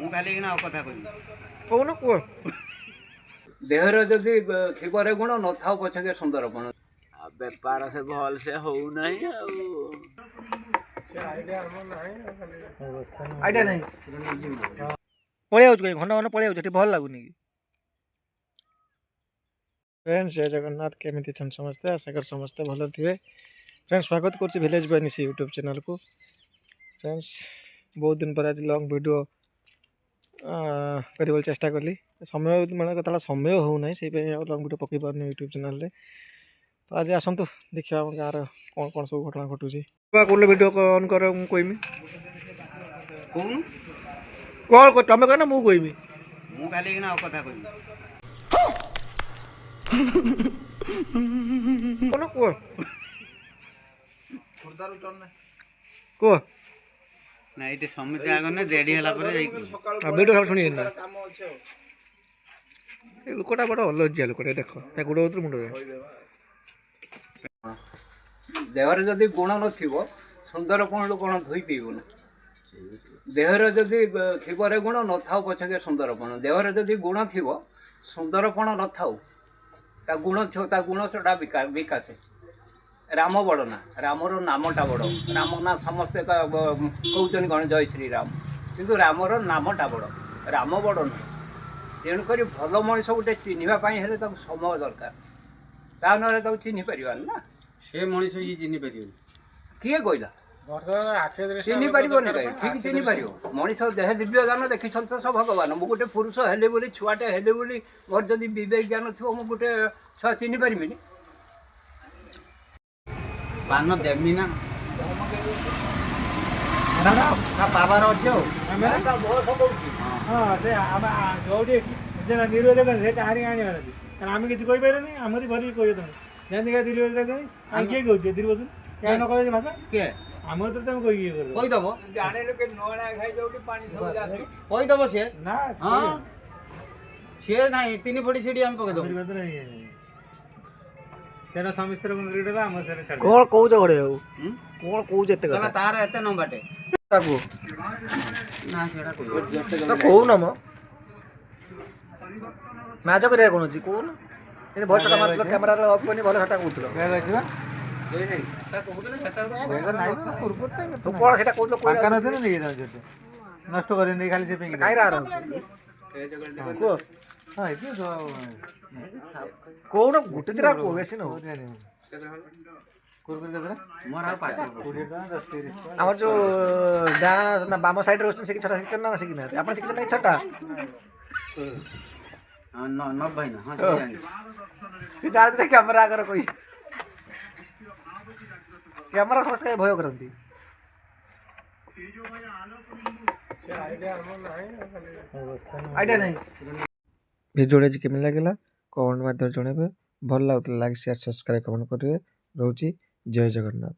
ମୁଁ ଖାଲି କିନା କଥା କହିବି କହୁନ କୁହ। ଦେହରେ ଯଦି ଥିବରେ ଗୁଣ ନଥାଉ ପଛକେ ସୁନ୍ଦର ପଣ ବେପାର ସେ ଭଲ ସେ ହଉନାହିଁ ଆଉ ଆଇଡ଼ିଆ ନାହିଁ ପଳେଇ ଯାଉଛି ଘଣ୍ଟା ଘଣ୍ଟା ପଳେଇ ଯାଉଛି ଭଲ ଲାଗୁନି କି फ्रेंड्स जय जगन्नाथ केमी समस्ते आशा कर समस्ते भल थे फ्रेंड्स स्वागत कर village bye Nishi YouTube channel को फ्रेंड्स बहुत दिन पर आज लॉन्ग वीडियो कर चेष्टा कली समय मैंने कथा समय होना से लॉन्ग वीडियो पकई पार यूट्यूब चैनल रे तो आज आसतु देखा गाँव कौन कौन सब घटना घटुची कौन वीडियो ऑन कर कहमी कौन तुम कहना मुझे कहमी ମୁଁ ଖାଲି କିନା କଥା କହିବି कौन कह कह ନା ଏଇଠି ସମିତି ଆଗ ନା ରେଡ଼ି ହେଲା ପରେ ଯାଇକି वीडियो सब शुणी लोकटा बड़ा अलजिया लोकटा देख गोड़ उतर मुंड ଦେହରେ ଯଦି ଗୁଣ ନଥିବ ସୁନ୍ଦର ପଣରୁ କ'ଣ ଧୋଇ ପିଇବୁନି ଦେହରେ ଯଦି ଥିବରେ ଗୁଣ ନଥାଉ ପଛକେ ସୁନ୍ଦର ପଣ ଦେହରେ ଯଦି ଗୁଣ ଥିବ ସୁନ୍ଦର ପଣ ନଥାଉ ତା ଗୁଣ ଥିବ ତା ଗୁଣ ସେଟା ବିକାଶ ରାମ ବଡ଼ ନା ରାମର ନାମଟା ବଡ଼ ରାମ ନା ସମସ୍ତେ କହୁଛନ୍ତି କ'ଣ ଜୟ ଶ୍ରୀରାମ କିନ୍ତୁ ରାମର ନାମଟା ବଡ଼ ରାମ ବଡ଼ ନୁହେଁ ତେଣୁକରି ଭଲ ମଣିଷ ଗୋଟେ ଚିହ୍ନିବା ପାଇଁ ହେଲେ ତାକୁ ସମୟ ଦରକାର ତା ନହେଲେ ତାକୁ ଚିହ୍ନି ପାରିବାନି ନା ସେ ମଣିଷ ଇଏ ଚିହ୍ନି ପାରିବନି କିଏ କହିଲା ଚିହ୍ନି ପାରିବନି କାହିଁ ଠିକ୍ ଚିହ୍ନି ପାରିବ ମଣିଷ ଦେହ ଦିବ୍ୟ ଜ୍ଞାନ ଦେଖିଛନ୍ତି ତ ଭଗବାନ ମୁଁ ଗୋଟେ ପୁରୁଷ ହେଲେ ବୋଲି ଛୁଆଟେ ହେଲେ ବୋଲି ମୋର ଯଦି ବିବେକ ଜ୍ଞାନ ଥିବ ମୁଁ ଗୋଟେ ଛୁଆ ଚିହ୍ନି ପାରିବିନି ପାନ ଦେମି ନା ପାବାର ଅଛି ଆଉ ଯୋଉଠି ନିରୋଧ ସେଟା ହାରି ଆଣିବାର ଅଛି କାରଣ ଆମେ କିଛି କହିପାରିବନି ଆମରି ଭରି କହିବେ ତମେ ଯେମିତି ଆମେ କିଏ କହୁଛେ ଦିର୍ବସୁ କାହିଁ ନ କହିବେ ଭାଷା କିଏ ଆମ ତ ତମେ କହିକି କହିଦବ ଜାଣିଲୁ କି ନଳା ଖାଇ ଯୋଉଠି ପାଣି କହିଦବ ସିଏ ନା ହଁ ସିଏ ନାହିଁ 3 ଫୁଟ ସିଡ଼ି ଆମେ ପକେଇଦବୁ तेरा समिस्तर रीडला हम से कोन कहू जे घरे हो कोन कहू जेते कहला तार एते नंबाटे ताकू ना सेडा कहू तो कहू न म मैच करे कोन छी कोन ए भोट टा मारलो कैमरा ऑफ कोनी भलो हटा कहूतलो के देखिबा ଏ ନାଇଁ ତା କହୁଥିଲେ ସେଟା नहीं तो कोन सेटा कहूतलो कोन काका नथे नहीं जेते नष्ट करे नहीं खाली से पेंगी काई रा को हां इति तो कोन गुटे दिरा को बेसी न मोर आ पाछ हमर जो डाण ना बाम साइड रे से छटा सिकन ना सिकन आपण सिकन नहीं छटा हां न भाई ना हां जानी से डाण दे कैमरा कर कोई कैमरा समझते भय करंती आइडिया नहीं भिडियो केमी लगे कमेंट माध्यम जनइबे भल लगुला लाइक शेयर सब्सक्राइब कमेंट करेंगे रोची जय जगन्नाथ।